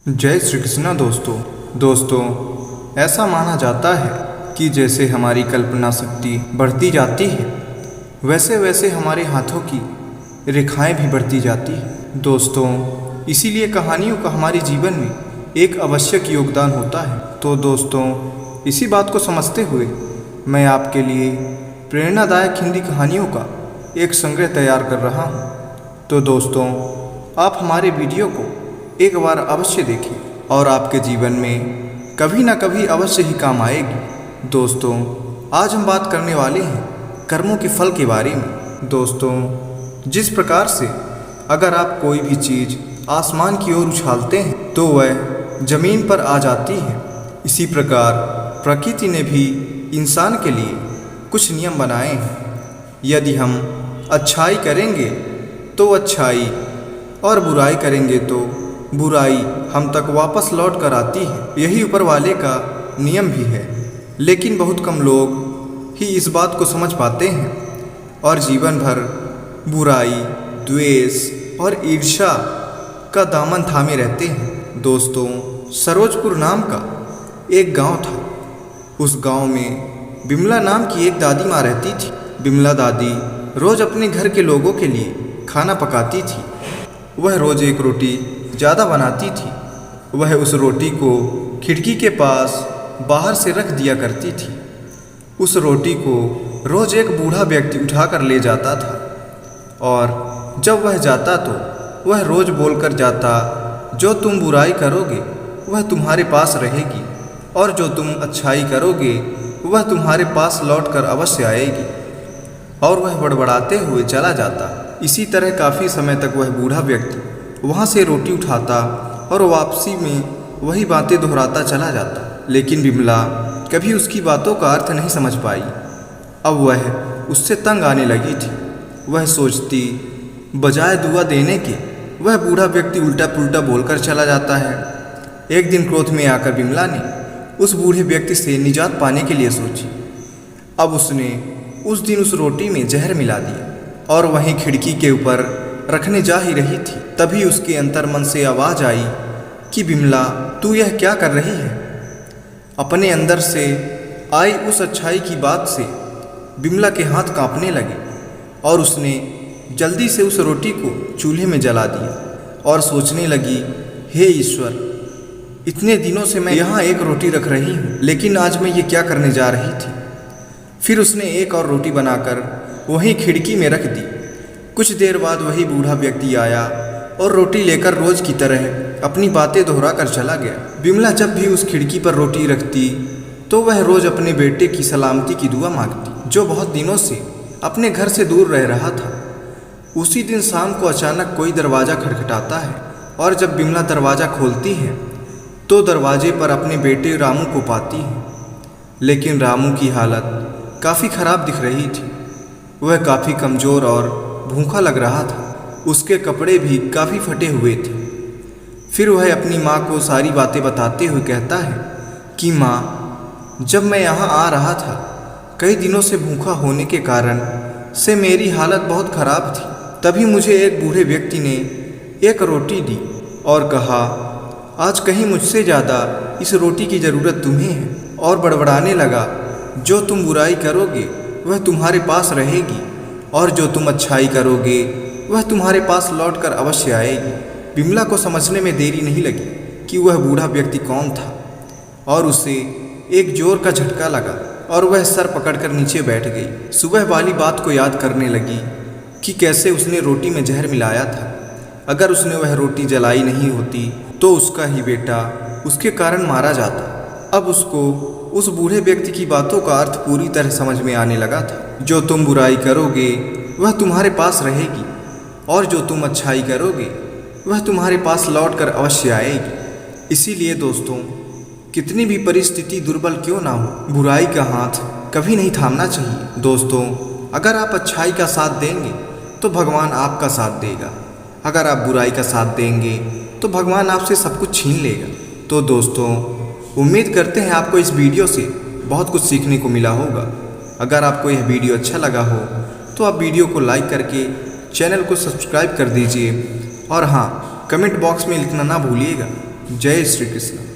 जय श्री कृष्णा दोस्तों ऐसा माना जाता है कि जैसे हमारी कल्पना शक्ति बढ़ती जाती है वैसे वैसे हमारे हाथों की रेखाएं भी बढ़ती जाती है। दोस्तों इसीलिए कहानियों का हमारे जीवन में एक आवश्यक योगदान होता है। तो दोस्तों इसी बात को समझते हुए मैं आपके लिए प्रेरणादायक हिंदी कहानियों का एक संग्रह तैयार कर रहा हूँ। तो दोस्तों आप हमारे वीडियो को एक बार अवश्य देखें और आपके जीवन में कभी ना कभी अवश्य ही काम आएगी। दोस्तों आज हम बात करने वाले हैं कर्मों के फल के बारे में। दोस्तों जिस प्रकार से अगर आप कोई भी चीज़ आसमान की ओर उछालते हैं तो वह जमीन पर आ जाती है, इसी प्रकार प्रकृति ने भी इंसान के लिए कुछ नियम बनाए हैं। यदि हम अच्छाई करेंगे तो अच्छाई और बुराई करेंगे तो बुराई हम तक वापस लौट कर आती है। यही ऊपर वाले का नियम भी है, लेकिन बहुत कम लोग ही इस बात को समझ पाते हैं और जीवन भर बुराई, द्वेष और ईर्ष्या का दामन थामे रहते हैं। दोस्तों सरोजपुर नाम का एक गांव था। उस गांव में बिमला नाम की एक दादी माँ रहती थी। बिमला दादी रोज़ अपने घर के लोगों के लिए खाना पकाती थी। वह रोज़ एक रोटी ज़्यादा बनाती थी। वह उस रोटी को खिड़की के पास बाहर से रख दिया करती थी। उस रोटी को रोज़ एक बूढ़ा व्यक्ति उठा कर ले जाता था और जब वह जाता तो वह रोज़ बोल कर जाता, जो तुम बुराई करोगे वह तुम्हारे पास रहेगी और जो तुम अच्छाई करोगे वह तुम्हारे पास लौट कर अवश्य आएगी। और वह बड़बड़ाते हुए चला जाता। इसी तरह काफ़ी समय तक वह बूढ़ा व्यक्ति वहाँ से रोटी उठाता और वापसी में वही बातें दोहराता चला जाता। लेकिन बिमला कभी उसकी बातों का अर्थ नहीं समझ पाई। अब वह उससे तंग आने लगी थी। वह सोचती, बजाय दुआ देने के वह बूढ़ा व्यक्ति उल्टा पुल्टा बोलकर चला जाता है। एक दिन क्रोध में आकर बिमला ने उस बूढ़े व्यक्ति से निजात पाने के लिए सोची। अब उसने उस दिन उस रोटी में जहर मिला दिया और वहीं खिड़की के ऊपर रखने जा ही रही थी। तभी उसके अंतर मन से आवाज़ आई कि बिमला तू यह क्या कर रही है। अपने अंदर से आई उस अच्छाई की बात से बिमला के हाथ कांपने लगे और उसने जल्दी से उस रोटी को चूल्हे में जला दिया और सोचने लगी, हे ईश्वर, इतने दिनों से मैं यहाँ एक रोटी रख रही हूँ, लेकिन आज मैं ये क्या करने जा रही थी। फिर उसने एक और रोटी बनाकर वहीं खिड़की में रख दी। कुछ देर बाद वही बूढ़ा व्यक्ति आया और रोटी लेकर रोज की तरह अपनी बातें दोहरा कर चला गया। बिमला जब भी उस खिड़की पर रोटी रखती तो वह रोज अपने बेटे की सलामती की दुआ मांगती, जो बहुत दिनों से अपने घर से दूर रह रहा था। उसी दिन शाम को अचानक कोई दरवाज़ा खटखटाता है और जब बिमला दरवाज़ा खोलती है तो दरवाजे पर अपने बेटे रामू को पाती है। लेकिन रामू की हालत काफ़ी ख़राब दिख रही थी। वह काफ़ी कमज़ोर और भूखा लग रहा था। उसके कपड़े भी काफ़ी फटे हुए थे। फिर वह अपनी माँ को सारी बातें बताते हुए कहता है कि माँ, जब मैं यहाँ आ रहा था कई दिनों से भूखा होने के कारण से मेरी हालत बहुत ख़राब थी। तभी मुझे एक बूढ़े व्यक्ति ने एक रोटी दी और कहा, आज कहीं मुझसे ज़्यादा इस रोटी की ज़रूरत तुम्हें है। और बड़बड़ाने लगा, जो तुम बुराई करोगे वह तुम्हारे पास रहेगी और जो तुम अच्छाई करोगे वह तुम्हारे पास लौट कर अवश्य आएगी। बिमला को समझने में देरी नहीं लगी कि वह बूढ़ा व्यक्ति कौन था और उसे एक जोर का झटका लगा और वह सर पकड़कर नीचे बैठ गई। सुबह वाली बात को याद करने लगी कि कैसे उसने रोटी में जहर मिलाया था। अगर उसने वह रोटी जलाई नहीं होती तो उसका ही बेटा उसके कारण मारा जाता। अब उसको उस बूढ़े व्यक्ति की बातों का अर्थ पूरी तरह समझ में आने लगा था। जो तुम बुराई करोगे वह तुम्हारे पास रहेगी और जो तुम अच्छाई करोगे वह तुम्हारे पास लौट कर अवश्य आएगी। इसीलिए दोस्तों कितनी भी परिस्थिति दुर्बल क्यों ना हो, बुराई का हाथ कभी नहीं थामना चाहिए। दोस्तों अगर आप अच्छाई का साथ देंगे तो भगवान आपका साथ देगा। अगर आप बुराई का साथ देंगे तो भगवान आपसे सब कुछ छीन लेगा। तो दोस्तों उम्मीद करते हैं आपको इस वीडियो से बहुत कुछ सीखने को मिला होगा। अगर आपको यह वीडियो अच्छा लगा हो तो आप वीडियो को लाइक करके चैनल को सब्सक्राइब कर दीजिए और हाँ, कमेंट बॉक्स में लिखना ना भूलिएगा जय श्री कृष्ण।